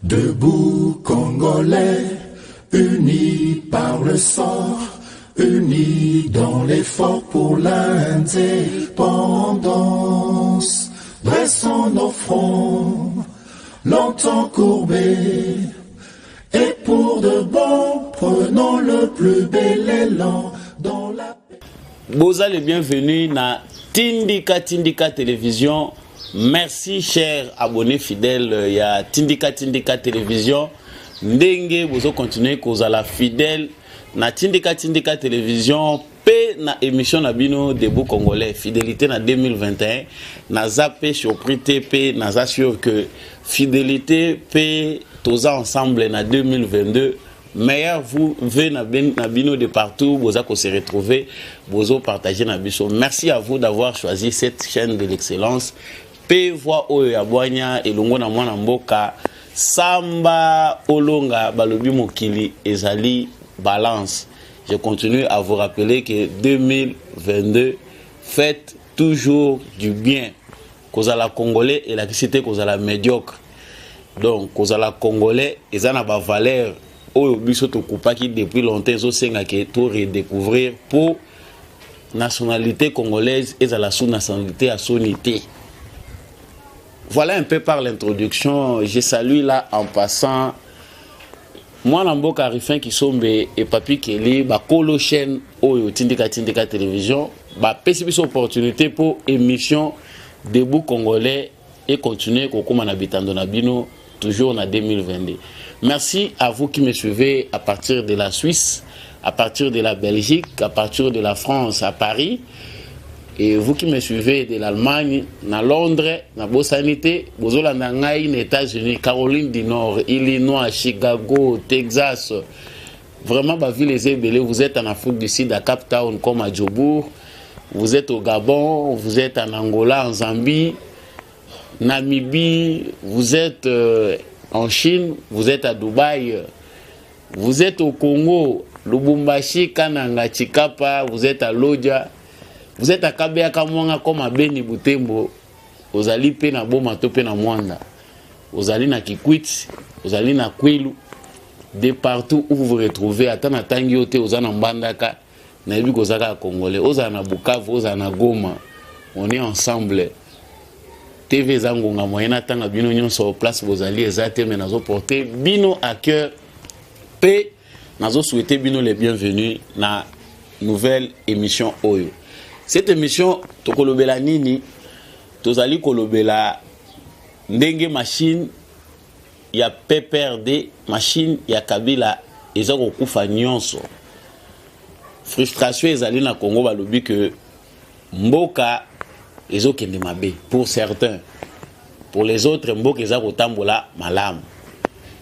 Debout Congolais, unis par le sang, unis dans l'effort pour l'indépendance. Dressons nos fronts, longtemps courbés, et pour de bon, prenons le plus bel élan dans la paix. Boza les bienvenus na Tindika Télévision. Merci chers abonnés fidèles ya Tindika Télévision. Ndenge bozo continuer kozala fidèle na Tindika Télévision pe na émission na bino Debout Congolais fidélité na 2021 na zappé surpris pe na assure que fidélité pe toza ensemble na 2022. Meilleur vous venez na bino de partout, vous allez se retrouver, vous partager na biso. Merci à vous d'avoir choisi cette chaîne de l'excellence. Pe voix oyo ya bwanya elongo na mwana mboka samba olonga balobi mokili ezali balance. Je continue à vous rappeler que 2022 faites toujours du bien. Kozala congolais et la cité kozala médiocre. Donc kozala congolais ezana ba valeur oyo biso to kupaki depuis longtemps zo senga ke to redécouvrir pour nationalité congolaise ezala sous nationalité à sonité. Voilà un peu par l'introduction. Je salue là en passant moi Namboka Rifin qui sombe et Papi Kelly ba kolo chaîne oyo Tindika Télévision ba pesi biso opportunité pour émission Debout Congolais et continuer kokoma na bitando na bino toujours en 2022. Merci à vous qui me suivez à partir de la Suisse, à partir de la Belgique, à partir de la France, à Paris. Et vous qui me suivez de l'Allemagne, à Londres, à Bosanité, aux États-Unis, Caroline du Nord, Illinois, Chicago, Texas. Vraiment, vous êtes en Afrique du Sud, à Cape Town comme à Djobourg. Vous êtes au Gabon, vous êtes en Angola, en Zambie, Namibie, vous êtes en Chine, vous êtes à Dubaï, vous êtes au Congo, Lubumbashi, Kananga, Chikapa, vous êtes à Lodja. Vous êtes à Kabea Kamwanga comme à Beni Butembo, aux Ali Pena Bomato Pena Mwanda, aux Ali na Kikwit, aux Ali na Kwilu, de partout où vous vous retrouvez, à Tanatangiote, aux Anambandaka, Nabi Kozaka Congolais, aux Anabukav, aux Anagoma, on est ensemble. TV Zangonga Moyena Tanga Bino Nyon sur place, vous allez exacter, mais nous porter Bino à cœur, P, nous souhaiter Bino les bienvenus dans la nouvelle émission Oyo. Cette émission, Tokolobela Nini, Tozali Kolobela Ndenge machine, il y a PPRD, machine, il y a Kabila, et ça Kufa Nyonso. Frustration, ezali na Congo, balobi que Mboka, ezo kende mabe, pour certains. Pour les autres, Mboka ezako tambola malam.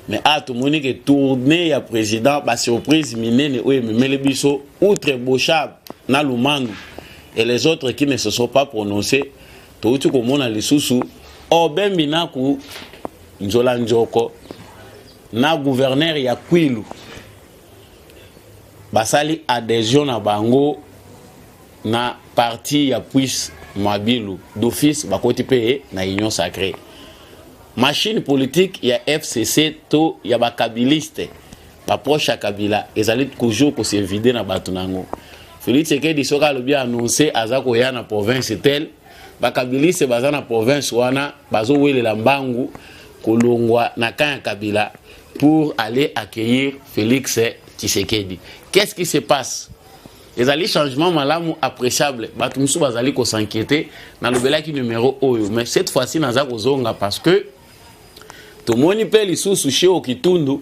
Mais à tout le monde qui est tourné, il y a président, bah surprise, minene, oui, mais le biso, outre Bochab, na Lumanu. Et les autres qui ne se sont pas prononcés, tout le monde a les sous-sous. Oh, ben binaku, Nzola Njoko, na gouverneur ya Kwilu, basali adhésion na bango, na parti ya Puis Mabilu, d'office, bakoti peye, na union sacrée. Machine politique, ya FCC, to, ya bakabiliste, baproche ya Kabila, ezali toujours ko se vide na batunango. Félix Tshisekedi soka lobi annoncé azako ya na province tel bakabiliste baza na province wana bazo welela mbangu kolongwa na kan Kabila pour aller accueillir Félix Tshisekedi. Qu'est-ce qui se passe? Les alliés changements malamu appréciable batumsu bazali ko s'inquiéter na lobela ki numéro oyo, mais cette fois-ci naza kozonga parce que tomoni pe lisusu chez Kitundu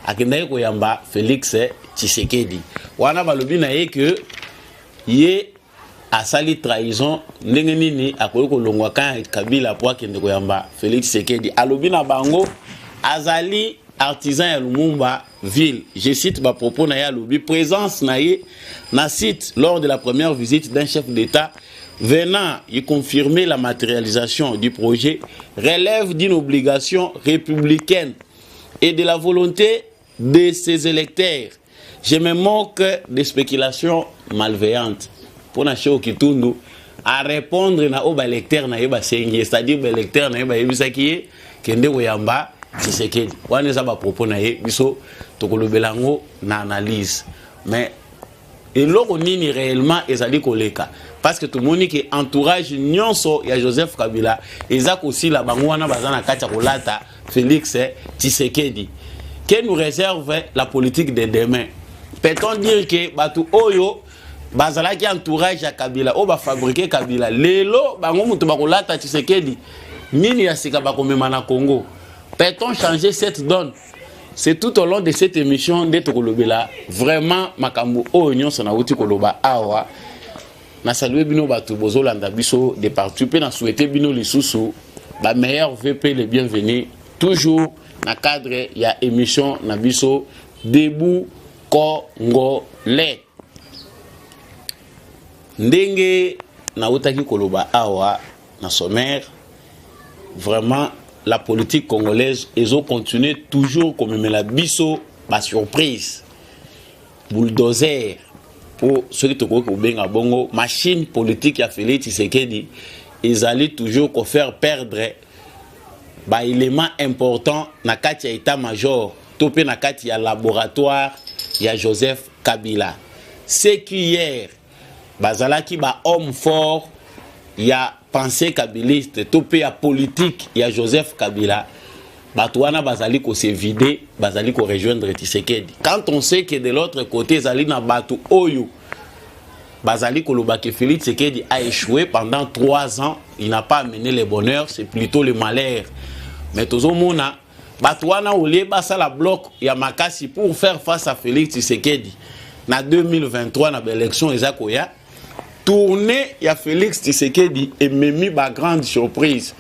akendai ko yamba Félix Tshisekedi. Wana balobi na ye que ye asali trahison ndenge nini akoki kolongwa kan Kabila po akende ko yamba Félix Tshisekedi. Alobi na bango azali artisan ya Lumumba ville. Je cite ba propos na ye alobi présence na ye na site lors de la première visite d'un chef d'État venant y confirmer la matérialisation du projet relève d'une obligation républicaine et de la volonté de ses électeurs. Je me moque des spéculations malveillantes. Pour Nacho Kitundu, à répondre na oba électeur na yeba sengi, c'est-à-dire électeur na yeba yebisa ki kende koyamba Tshisekedi. Wana eza ba propos na ye biso tokolobela ngo na analyse. Mais eloko nini réellement ezali koleka parce que tout le monde qui entourage nyonso ya Joseph Kabila eza aussi la bango wana bazana kati kolata Félix Tshisekedi. Que nous réserve la politique de demain? Peut-on dire que batu oyo bazala ki entourage ya Kabila o ba fabriquer Kabila lelo bango mutu bakolata Tshisekedi nini ya sika bakomema na Congo? Peut-on changer cette donne? C'est tout au long de cette émission de Tokolobela vraiment makambo oignon sana uti koloba awa na saluer bino batu bozolanda biso de partout pe na souhaiter bino lisusu ba meilleur VP les bienvenus toujours na cadre ya émission na biso Debout Congolais. Ndenge na utaki koloba awa na sommaire vraiment la politique congolaise, ils ont continué toujours comme la biso, ma surprise. Bulldozer, pour ceux qui te croient que bongo, machine politique a fait Tshisekedi, ils allaient toujours faire perdre bah élément important na kati ya état-major, topé na kati ya laboratoire ya Joseph Kabila. C'est qu'hier, bazalaki ba homme fort, ya pensée kabiliste, topé à politique, il y a Joseph Kabila, Batouana bazali ko se vider, bazali ko rejoindre Tshisekedi. Quand on sait que de l'autre côté, Zali na Batu Oyo, bazali ko lobake Félix Tshisekedi a échoué pendant 3 ans, il n'a pas amené le bonheur, c'est plutôt le malheur. Mais tozo mona, Batouana olie basa la bloc ya makasi pour faire face à Félix Tshisekedi. Na 2023 na élection ezakoya. Tournée, il y a Félix Tshisekedi et Memi, ma grande surprise.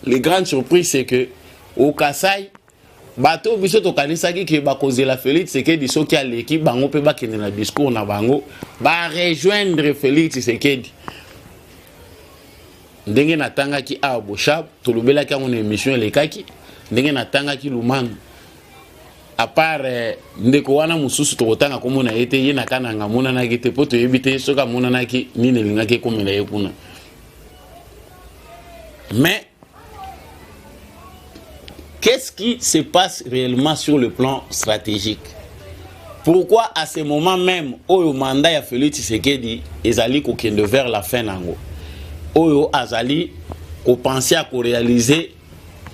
Les grandes surprises, c'est que au Kassai, bateau biso to kanisaki ke ba causer la Félix Tshisekedi so ki a l'équipe bango pe ba kene na discours na bango ba rejoindre Félix Tshisekedi. Ndenge natanga ki a Boshab, to lobela ki on émission le kaki, ndenge natanga ki Lumanu. À part ndeko wana mususu tokotanga komona ete ye na kananga mona na kite poto yebite soka mona na ki nini linga ke komela yekuna. Mais qu'est-ce qui se passe réellement sur le plan stratégique? Pourquoi à ce moment même oyo mandat ya Félix Tshisekedi ezali ko kende vers la fin nango? Oyo azali ko penser à ko réaliser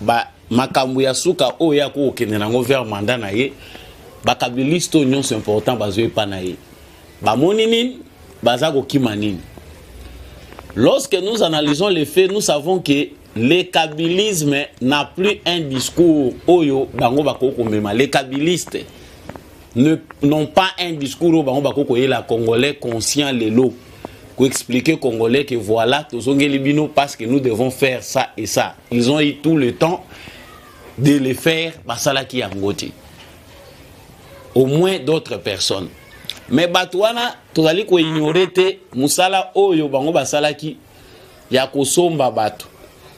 ba makambu ya suka oya ko kende nango vers mandat na ye ba kabiliste union c'est important bazo epa na ye ba monini baza ko kimanini. Lorsque nous analysons les faits, nous savons que le kabilisme n'a plus un discours oyo bango bako komema. Les kabilistes n'ont pas un discours bango bako koye la congolais conscient lelo pour expliquer aux Congolais que voilà tozongeli bino parce que nous devons faire ça et ça. Ils ont eu tout le temps de le faire basalaki yangoti. Au moins d'autres personnes. Mais batouana tozali ko ignorer te musala oyo bango basalaki ya kosomba batu,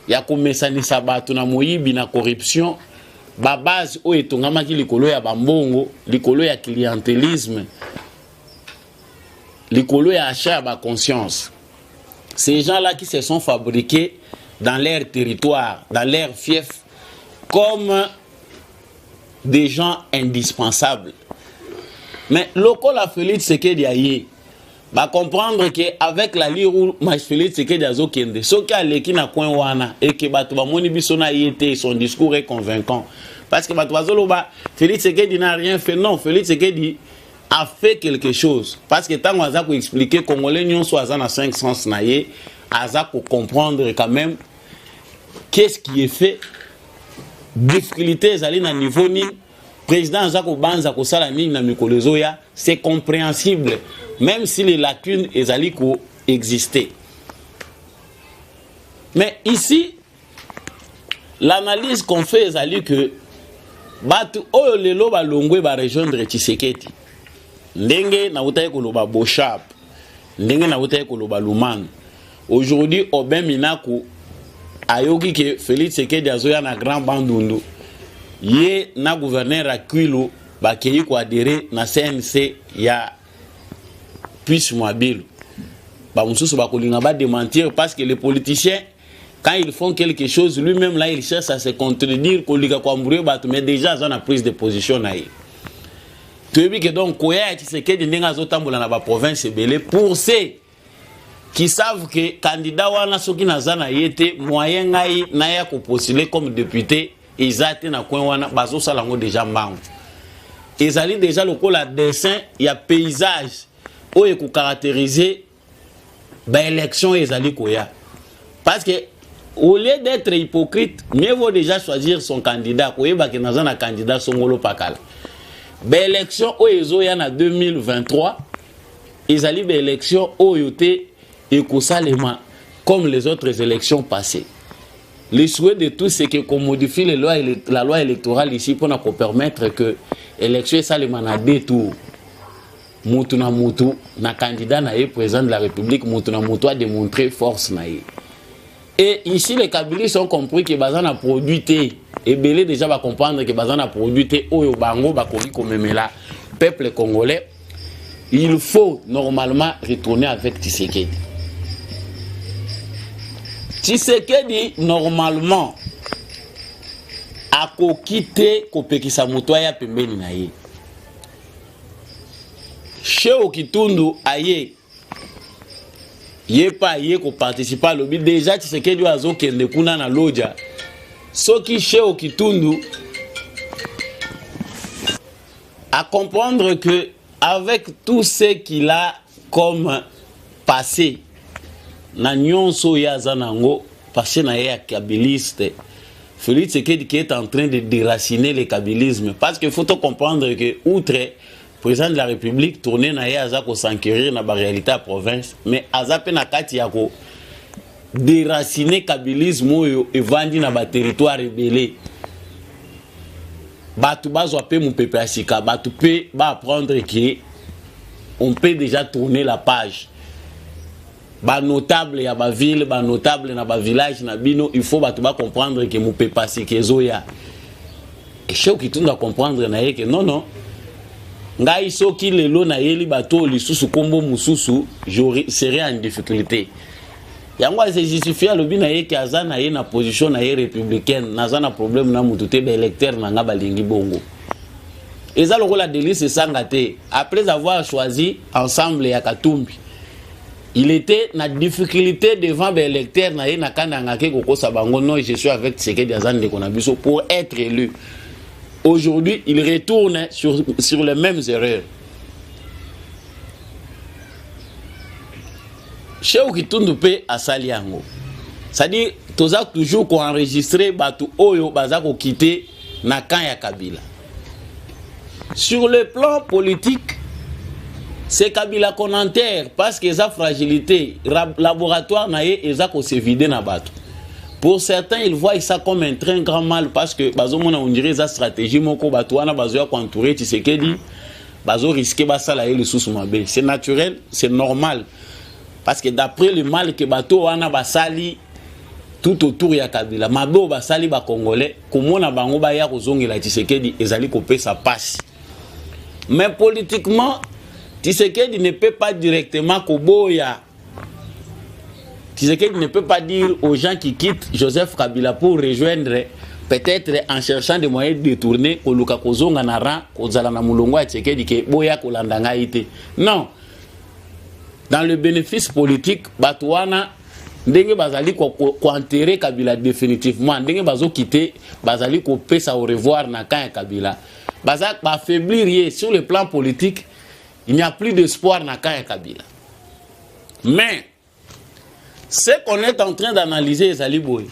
ya komesanisa batu na moyibi na corruption, ba base oyo etongamaki likolo ya bambongo, likolo ya clientélisme, likolo ya achat ba conscience. Ces gens-là qui se sont fabriqués dans leur territoire, dans leur fief, comme des gens indispensables. Mais local a Félix Tshisekedi aye, va comprendre que avec la lire où Félix Tshisekedi azo kende, so ki aleki na coin wana et que bato ba moni biso na yete, son discours est convaincant. Parce que bato bazolo ba Félix Tshisekedi n'a rien fait. Non, Félix Tshisekedi a fait quelque chose. Parce que tant aza ko expliquer Congolais nyon so aza na 5 sens na ye, aza ko comprendre quand même qu'est-ce qui est fait. Difficulté ezali na niveau ni président Zako Banza ko sala ni na mikolezo ya, c'est compréhensible même si les lacunes ezali ko exister. Mais ici l'analyse qu'on fait ezali que batu oyo lelo ba longwe ba rejoindre Tshisekedi. Ndenge na utaye ko loba Boshab, ndenge na utaye ko loba Lumanu. Aujourd'hui Obin Minaku ayoki que Félix Tshisekedi azoya na Grand Bandundu. Ye na gouverneur Akwilu bakei ko adhérer na CNC ya Puisse Mwabilu. Ba mususu ba kolinga ba démentir parce que les politiciens quand ils font quelque chose, lui-même là, il cherche à se contredire, mais déjà, ils ont une prise de position. Tu veux que donc, Koya et Tshisekedi n'enga zotambola na ba province belé pour ceux qui savent que candidat wana soki nazana yete moyen ngai na ya ko postuler comme député ezate na coin wana bazo salango déjà mbango. Ezali déjà le la dessin ya paysage oyo ko caractériser ba élection ezali Koya. Parce que au lieu d'être hypocrite, mieux vaut déjà choisir son candidat. Koyeba ke nazana candidat songolo pakala. L'élection au Ezoya en 2023, ils allaient l'élection au Yoté et comme les autres élections passées. Le souhait de tous, c'est qu'on modifie la loi électorale ici pour nous permettre que l'élection soit à deux tours. Moutou na moutou, na candidat na président de la République, moutou na moutou a démontré force na. Et ici, les Kabylistes ont compris que Bazan a produit et Belé déjà va comprendre que Bazan a produit au Bango, Bakori comme là, peuple congolais. Il faut normalement retourner avec Tshisekedi. Tshisekedi, normalement, a quitté Kopekisa Moutoya Pembeni Naye. Chez Okitundu, aye. Yé pas yé ko participer à lobby déjà Tshisekedi azo kende kuna na loja soki chez Okitundu à comprendre que avec tout ce qu'il a comme passé na nyonso ya zanango passé na ya kabiliste Félix Tshisekedi qui est en train de déraciner le kabylisme parce qu'il faut comprendre que outre président de la République tourné na ya azako s'enquérir na ba réalité à province mais azape na kati yako déraciner kabylisme oyo evandi na ba territoire rebellé batu bazwa pe mu pepe asika batu pe ba apprendre que on peut déjà tourner la page ba notable ya ba ville ba notable na ba village na bino il faut batu ba comprendre que mu pepe asika ezoya et chez qui tout doit comprendre na que non ngai soki lelo na yeli bato lisusu kombo mususu je serai en difficulté yango se justifier lobi na ye ki azana ye na position na ye républicaine nazana problème na mutute be électeur na nga balingi bongo eza lokola délice sangate après avoir choisi ensemble ya Katumbi il était na difficulté devant be électeur na ye na kananga ke kokosa bango non je suis avec Tshisekedi azana de konabiso pour être élu. Aujourd'hui, il retourne sur les mêmes erreurs. Chez Okitundu pe à Saliango. C'est-à-dire, tous a toujours qu'on enregistré Batu Oyo Bazako quitter Nakan ya Kabila. Sur le plan politique, c'est Kabila qu'on enterre parce que sa fragilité, laboratoire naïe, ils ont se vidé na Batu. Pour certains, ils voient ça comme un très grand mal parce que bazomona on dirait sa stratégie moko batouana bazoya ko entourer Tshisekedi bazo risquer basala le sous mabe. C'est naturel, c'est normal parce que d'après le mal que bato wana basali tout autour ya Kabila mabo basali ba congolais komona bango ba ya kozongela Tshisekedi ezali kope sa passe. Mais politiquement Tshisekedi ne peut pas directement koboya. Tshisekedi ne peut pas dire aux gens qui quittent Joseph Kabila pour rejoindre, peut-être en cherchant des moyens de détourner, Koluka Kozonga Nara, Kozala na Mulongo à Tshisekedi, que Boya Kolandanga ite. Non. Dans le bénéfice politique, Batouana, Ndenge Bazali ko enterrer Kabila définitivement, Ndenge Bazo quitter, Bazali ko pesa au revoir na kan Kabila. Bazak va affaiblir sur le plan politique, il n'y a plus d'espoir na kan Kabila. Mais ce qu'on est en train d'analyser est Zaliboy.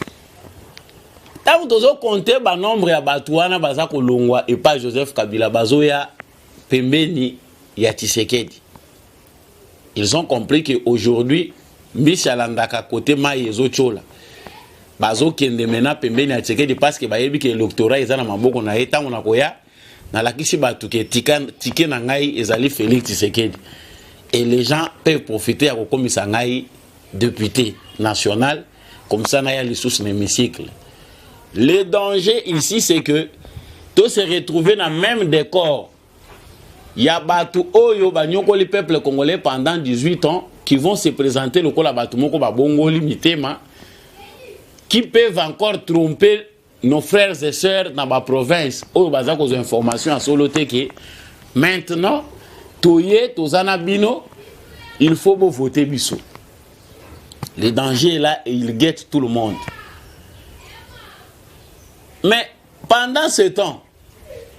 Tant que vous comptez le nombre de Batouana, Bazako Longwa et pas Joseph Kabila, Bazoya, Pembeni, ya Tshisekedi. Ils ont compris qu'aujourd'hui, Michel Andaka côté Maïezo Chola, Bazo Kende Mena Pembeni ya Tshisekedi parce que Bayebi que l'électorat est dans Maboko na Eta Monakoya, na la Kishi Batuke Tike Nangai Ezali Félix Tshisekedi. Et les gens peuvent profiter à Kokomisa Ngai député national, comme ça, il y a les sources de l'hémicycle. Le danger ici, c'est que tous se retrouvent dans le même décor. Il y a Batu Oyo, le peuple congolais pendant 18 ans qui vont se présenter le Kola Batu Moko Babongo limité. qui peuvent encore tromper nos frères et sœurs dans ma province. Au bazar aux informations à soloté que maintenant, toye, tozanabino, il faut voter biso. Le danger est là et il guette tout le monde. Mais pendant ce temps,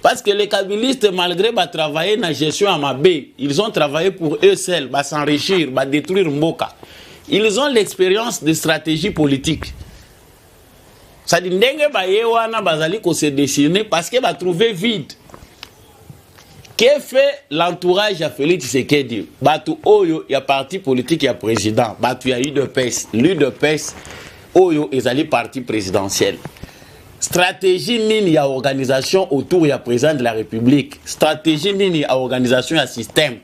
parce que les kabylistes, malgré travailler dans la gestion à Mabé, ils ont travaillé pour eux seuls, s'enrichir, détruire Mboka. Ils ont l'expérience de stratégie politique. Ça dit que se dessiner parce que va trouver vide. Qu'est fait l'entourage à Félix Tshisekedi? Batu Oyo, il y a parti politique, il y a président. Batu il y a UDPS. L'UDPS, Oyo, ils allaient parti présidentiel. Stratégie nini ya organisation autour ya président de la République. Stratégie nini ya organisation ya système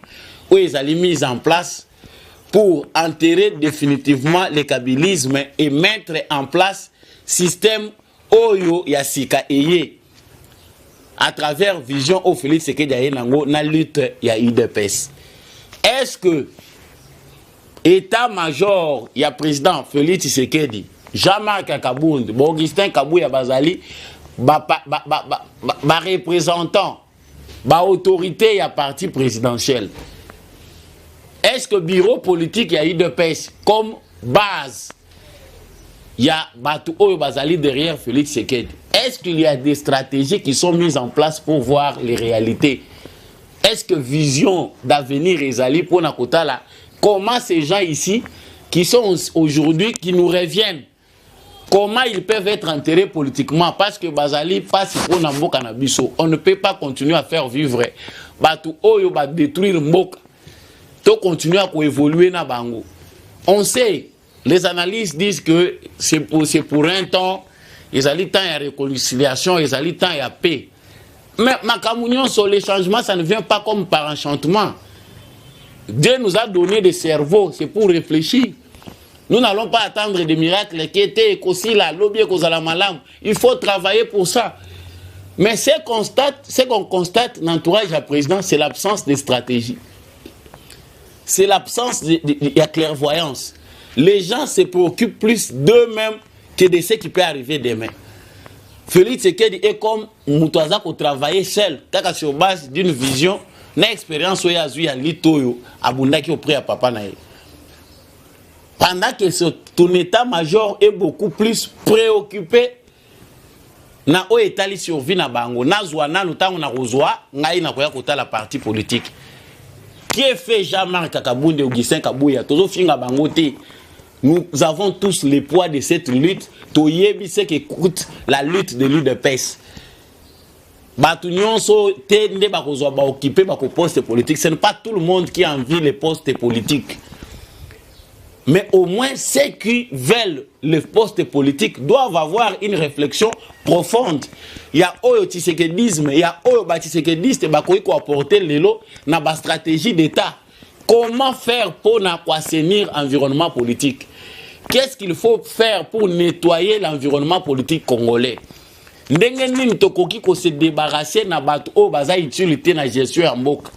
où ils allaient mis en place pour enterrer définitivement le kabylisme et mettre en place système Oyo ya Sika Eye à travers vision au Félix Tshisekedi nango na lutte ya UDPS. Est-ce que état-major ya président Félix Tshisekedi, Jean-Marc Kabound, Augustin Kabouya Bazali, représentant, autorité à parti présidentiel. Est-ce que bureau politique y a eu de pêche comme base? Il y a Batu Oyo Bazali derrière Félix Tshisekedi. Est-ce qu'il y a des stratégies qui sont mises en place pour voir les réalités? Est-ce que vision d'avenir Ezali pour Nakotala? Comment ces gens ici qui sont aujourd'hui, qui nous reviennent, comment ils peuvent être enterrés politiquement? Parce que Bazali passe pour Namboka Nabiso. On ne peut pas continuer à faire vivre Batu Oyo va détruire Mboka. To continuer à évoluer na bango. On sait, les analystes disent que c'est pour un temps, ils allaient temps à réconciliation, ils allaient temps à paix. Mais ma communion sur les changements, ça ne vient pas comme par enchantement. Dieu nous a donné des cerveaux, c'est pour réfléchir. Nous n'allons pas attendre des miracles qui étaient aussi là, il faut travailler pour ça. Mais ce qu'on constate dans l'entourage à président, c'est l'absence de stratégie. C'est l'absence de la clairvoyance. Les gens se préoccupent plus d'eux-mêmes que de ce qui peut arriver demain. Félix Tshisekedi est comme Moutouaza qui travaille seul, sur base d'une vision, une expérience où il y a Litoyo, Abundaki auprès à Papa Naï. Pendant que ton état-major est beaucoup plus préoccupé, na o etali survie na bango, na zwana lutango na rozwa, ngai na koya kota la partie politique. Qui est fait Jean-Marc Kabunde ou Augustin Kabouya, tozo finga bango te. Nous avons tous le poids de cette lutte. Toyebi ce qui coûte la lutte de l'UDPS. Batunion so tende ba kozwa ba occuper ba poste politique. Ce n'est pas tout le monde qui envie les postes politiques. Mais au moins ceux qui veulent les postes politiques doivent avoir une réflexion profonde. Il y a Oyo Tshisekedisme, il y a Oyo Tshisekediste qui apporter l'élo dans la stratégie d'État. Comment faire pour assainir l'environnement politique? Qu'est-ce qu'il faut faire pour nettoyer l'environnement politique congolais? Ndenge nini tokoki ko se débarrasser na bato o baza utilité na gestion ya mboka?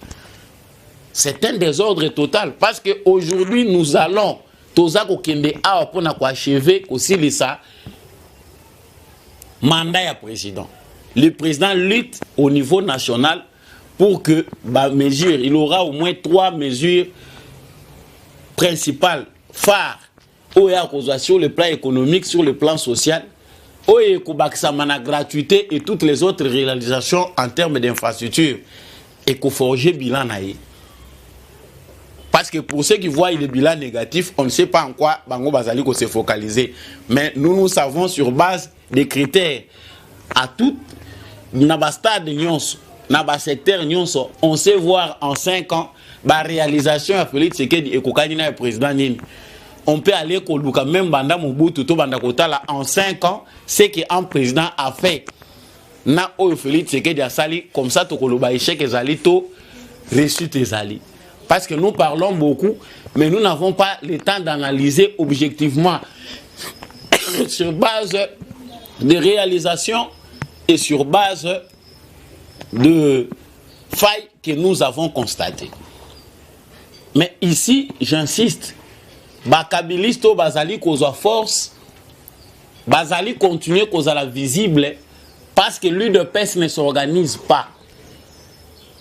C'est un désordre total parce que aujourd'hui nous allons toza ko kende a pour na ko achever aussi ça mandat ya président. Le président lutte au niveau national pour que mesure, il aura au moins 3 mesures principales phares sur le plan économique, sur le plan social, la gratuité et toutes les autres réalisations en termes d'infrastructures et qu'on forge bilan naïe. Parce que pour ceux qui voient le bilan négatif, on ne sait pas en quoi Bango Bazali se focaliser. Mais nous savons sur base des critères à tout Nabastade Nyonso, Nabasecteur Nyonso, on sait voir en 5 ans la réalisation à Félix Tshisekedi et Kokanina le président Nini. On peut aller Koluka même Banda Mobutu to Banda Kotala en 5 ans ce qu'un président a fait. Na o Félix Tshisekedi a sali comme ça to Koloba échec ezali to réussite ezali. Parce que nous parlons beaucoup, mais nous n'avons pas le temps d'analyser objectivement sur base de réalisations et sur base de failles que nous avons constatées. Mais ici, j'insiste, Bakabiliste Bazali cause force Bazali continuer cause à la visible parce que l'UDPS ne s'organise pas.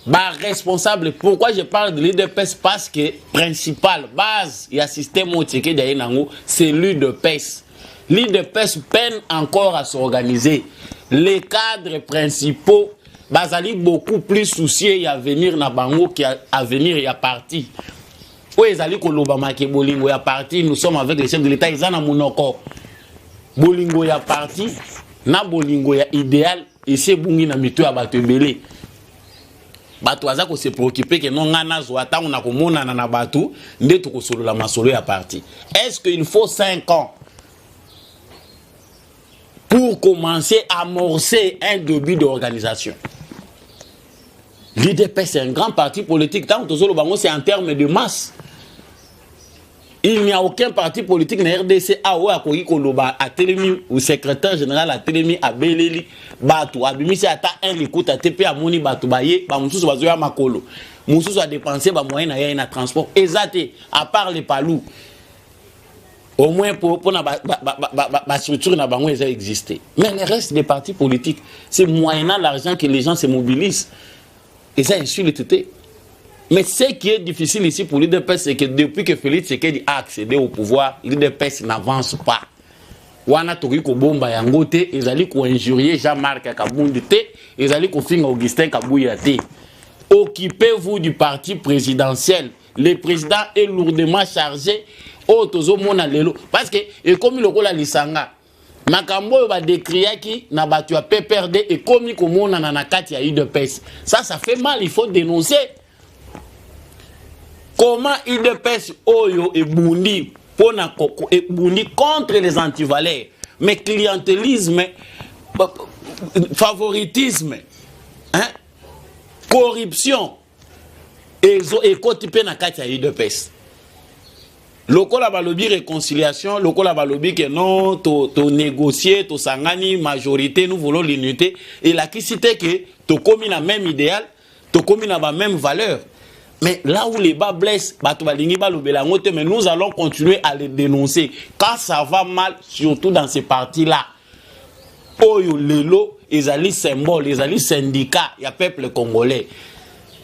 Bah, responsable, pourquoi je parle de l'UDPS? Parce que principal, base, il y a un système où c'est l'UDPS. L'UDPS peine encore à s'organiser. Les cadres principaux, bazali beaucoup plus souciés à venir na bango qu'à venir et à partir. Où ils allaient kolobama ke bolingo ya parti, nous sommes avec les chefs de l'État, ils en ont monoko. Bolingo ya parti, na bolingo ya idéal, et c'est bungi na mito ya bato belé. Bato aza ko se préoccuper que non ngana zo ata on a ko mona na bato, nde to ko solo la masolo ya parti. Est-ce qu'il faut 5 ans pour commencer à amorcer un début d'organisation? L'UDPS c'est un grand parti politique, tant que c'est en termes de masse. Il n'y a aucun parti politique na RDC à Telemi ou secrétaire général à Telemi à Beleli Batou abimisi ata un likout à TP à Moni Batou Baye ba mususu bazoya makolo mususu a dépensé ba moyen na transport exacté à part les palous au moins pour na ba structure na bango ça existé. Mais le reste des partis politiques c'est moyennant l'argent que les gens se mobilisent et ça insulte. Mais ce qui est difficile ici pour l'UDPS, c'est que depuis que Félix Tshisekedi a accédé au pouvoir, l'UDPS n'avance pas. Wana toki ko bomba yango te, ezali ko injurier Jean-Marc Kabundi te, ezali ko finga Augustin Kabuya te. Occupez-vous du parti présidentiel. Le président est lourdement chargé au tozo mona lelo parce que et comme le kola lisanga makambo ba décriaki na batu ya PPRD et comme ko mona na kati ya UDPS. Ça fait mal, il faut dénoncer. Comment UDPS Oyo et Bundi contre les antivaleurs, mais clientélisme, favoritisme, hein, corruption, et côté na katia UDPS. Lokola balobi réconciliation, lokola balobi que non, to négocier, to sangani majorité, nous voulons l'unité, et la qui cité que to commis la même idéal, to commis la même valeur. Mais là où les bas blessent, mais nous allons continuer à les dénoncer. Quand ça va mal, surtout dans ces partis-là, Oyo Lelo, ils allaient symboles, ils allaient syndicats, il y a peuple congolais.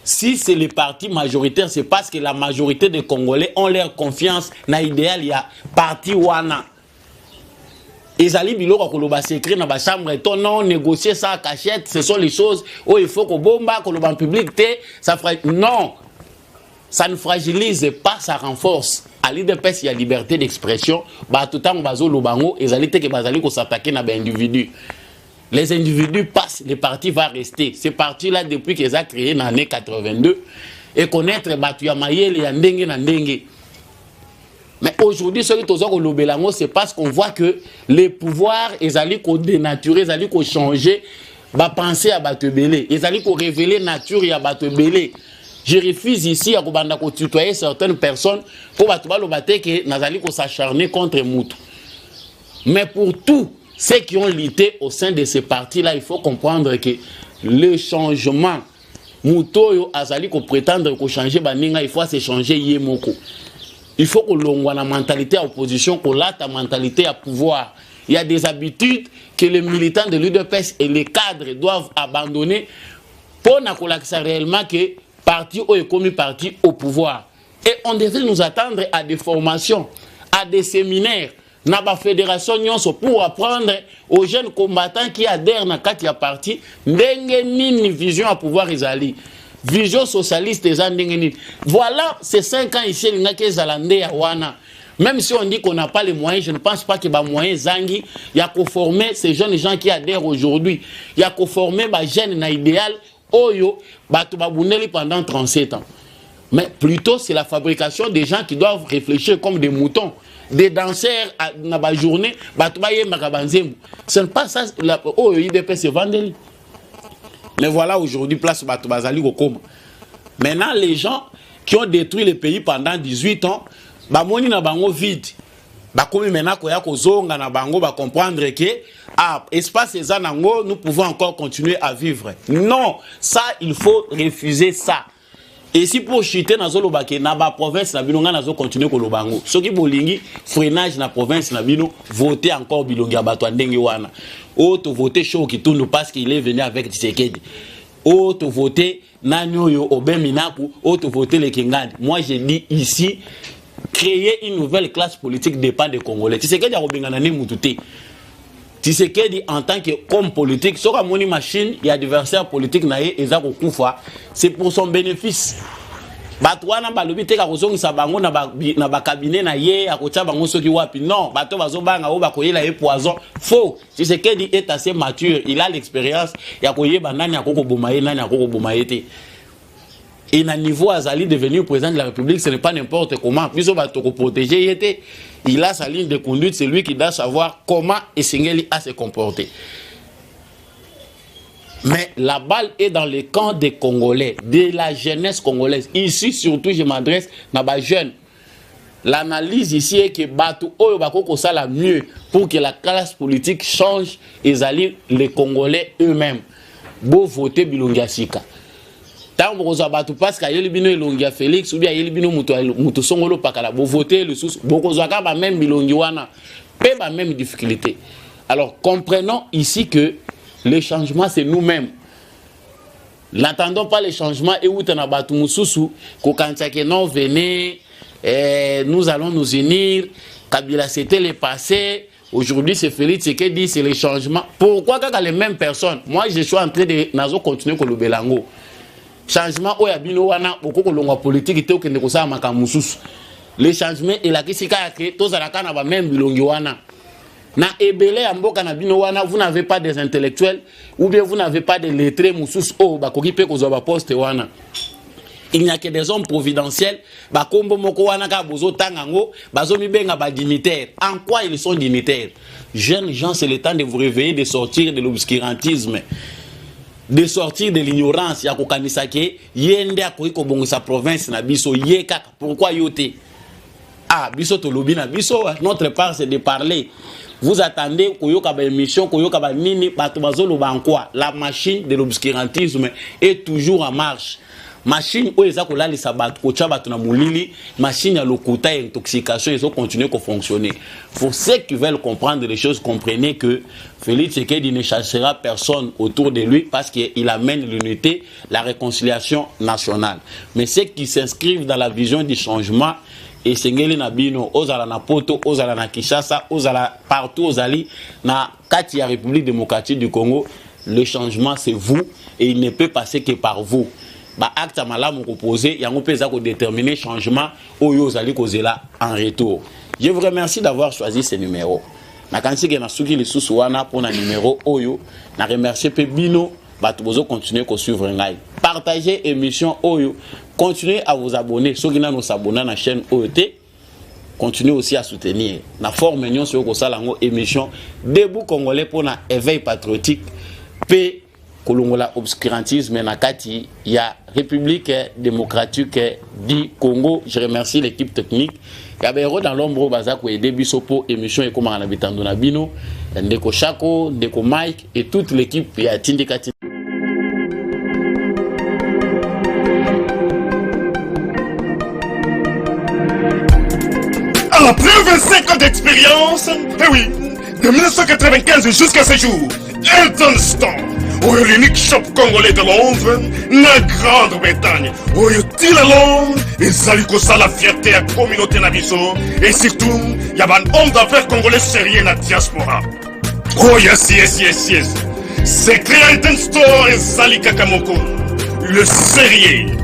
Si c'est les partis majoritaires, c'est parce que la majorité des Congolais ont leur confiance dans l'idéal, il y a parti Wana. Ils allaient biloko koloba s'écrire dans la chambre et non négocier ça à cachette, ce sont les choses où il faut qu'on bomba, koloba en public, ça fera non. Ça ne fragilise pas, ça renforce. À l'UDPS, il y a liberté d'expression. Tout le temps, ils allaient s'attaquer à des individus. Les individus passent, les partis vont rester. Ces partis-là, depuis qu'ils ont créé dans l'année 82, et connaître Batuyamaye, et Ndenge na Ndenge. Mais aujourd'hui, ce qui c'est parce qu'on voit que les pouvoirs, ils allaient dénaturer, ils allaient changer, penser à Batubélé. Ils allaient révéler la nature et à Batubélé. Je refuse ici à tutoyer certaines personnes pour s'acharner contre Moutou. Mais pour tous ceux qui ont lutté au sein de ces partis-là, il faut comprendre que le changement, Moutou azali ko prétendre ko changer baninga, il faut se changer yemoko. Il faut que l'on ait la mentalité à opposition, qu'on ait la mentalité à pouvoir. Il y a des habitudes que les militants de l'UDPS et les cadres doivent abandonner pour n'accroître réellement que parti ou commis parti au pouvoir. Et on devait nous attendre à des formations, à des séminaires, dans la fédération pour apprendre aux jeunes combattants qui adhèrent à Katia parti, une vision à pouvoir izali. Vision socialiste, voilà ces 5 ans ici, même si on dit qu'on n'a pas les moyens, je ne pense pas qu'il y a des moyens zangi. Il y a qu'à former ces jeunes gens qui adhèrent aujourd'hui. Il y a qu'à former les jeunes dans l'idéal. Oyo, pendant 37 ans. Mais plutôt, c'est la fabrication des gens qui doivent réfléchir comme des moutons. Des danseurs dans la journée, ce n'est pas ça. Oyo, IDP, c'est Vandeli. Mais voilà, aujourd'hui, place Batubazali Gokoma. Maintenant, les gens qui ont détruit le pays pendant 18 ans, Bamoni na bango vide. Bakomi maintenant koya kozonga na bango ba comprendre que espace nous pouvons encore continuer à vivre. Non, ça il faut refuser ça. Et si pour chuter dans la province, na zo continuer ko lobango. Ce qui bolingi freinage na province na bino, voter encore bilongi abato ndenge wana. Auto voter chaud qui tourne parce qu'il est venu avec Tshisekedi. Auto voter nanyoyo obeminaku, auto voter les Kingandi. Moi je dis ici créer une nouvelle classe politique dépend des Congolais. Tshisekedi a robengana ne mutute. Tshisekedi en tant que comme politique, sur une machine, il y a adversaire politique naé ezako kufa, c'est pour son bénéfice. Batwana balobi teka kozongisa bango na ba cabinet na ye akocha bango soki wapi non, bato bazobanga o bakoyela e poison. Faux. Tshisekedi est assez mature, il a l'expérience ya koyeba nani akoko bomaye nani akoko bomaye te. Et à niveau Azali devenu président de la République, ce n'est pas n'importe comment. Puis on va te protéger. Il a sa ligne de conduite, c'est lui qui doit savoir comment Esengeli a se comporter. Mais la balle est dans le camp des Congolais, de la jeunesse congolaise. Ici, surtout, je m'adresse à les jeunes. L'analyse ici est que Batu Oyo Bakoko ça la mieux pour que la classe politique change et les Congolais eux-mêmes. Beau voter Bilongia Sika. Tant que parce qu'il y a bino elongia Félix ou bien il y a bino muto songolo pakala bo voter le sous boko zaka ba même bilongi wana pe ba même difficulté. Alors comprenons ici que le changement c'est nous-mêmes. N'attendons pas les changements et où tana batu mususu ko kantia que non venez nous allons nous unir. Kabila c'était le passé. Aujourd'hui, c'est Félix qui dit c'est le changement. Pourquoi quand les mêmes personnes? Moi, je suis en train de nazo continuer ko belango. Changement au yabino wana okoko longa politique te okende ko sa makamususu. Le changement et la kisika ya ke to zalaka na ba même bilongi wana. Na ebele ya mboka na bino wana, vous n'avez pas des intellectuels ou bien vous n'avez pas des lettrés mususu o bakoki pe ko zo ba poste wana. Il n'y a que des hommes providentiels, bakombo moko wana ka bozo tangango, bazo mi benga ba dignitaires. En quoi ils sont dignitaires? Jeunes gens, c'est le temps de vous réveiller, de sortir de l'obscurantisme. De sortir de l'ignorance, ya kokanisa ke yende akoki kobongisa province na biso ye kaka. Pourquoi yote? Ah, biso to lobi na biso, notre part c'est de parler. Vous attendez koyoka ba émission, koyoka ba nini bato bazolo bankwa. La machine de l'obscurantisme est toujours en marche. Machine où les akola les sabat kocha bato na mulili, machine à l'okuta et intoxication, ils ont continué à fonctionner. Pour ceux qui veulent comprendre les choses, comprenez que Félix Tshisekedi ne cherchera personne autour de lui parce qu'il amène l'unité, la réconciliation nationale. Mais ceux qui s'inscrivent dans la vision du changement, et Sengeli Nabino, Ozala na Poto, Ozala na Kinshasa, Ozala partout, Ozali na Katia République démocratique du Congo, le changement c'est vous et il ne peut passer que par vous. Ba acte malamu proposé, yango pesa ko déterminer changement oyo zali kozela en retour. Je vous remercie d'avoir choisi ce numéro. Na kansi ke na suki le susu wana pour na numéro oyo, na remercier pe bino batu bozo continuer ko suivre ngai. Partagez émission oyo, continuez à vous abonner, ceux qui n'ont s'abonner à la chaîne OET. Continuez aussi à soutenir. Na forme union sur ko salango émission Debout Congolais pour na éveil patriotique pe kolongola obscurantisme na kati ya République démocratique du Congo. Je remercie l'équipe technique. Yabero dans l'ombre bazako et debiso pour émission et comment on habite en Donabino, Ndeko Chako, Ndeko Mike et toute l'équipe ya Tindika. Après 25 ans d'expérience, eh oui, de 1995 jusqu'à ce jour, Eltonston, l'unique shop congolais de Londres, la Grande-Bretagne, Tilalong, et Salikosa la fierté à la communauté Nabiso, et surtout, il y a un homme d'affaires congolais sérieux dans la diaspora. Oh yes, yes, yes, yes. C'est créé Store et Salika Kamoko, le sérieux,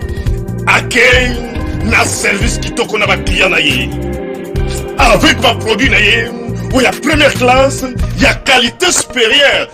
à quel na service qui t'a qu'on a client naïe. Avec ma produit naïe, où il y a première classe, il y a qualité supérieure.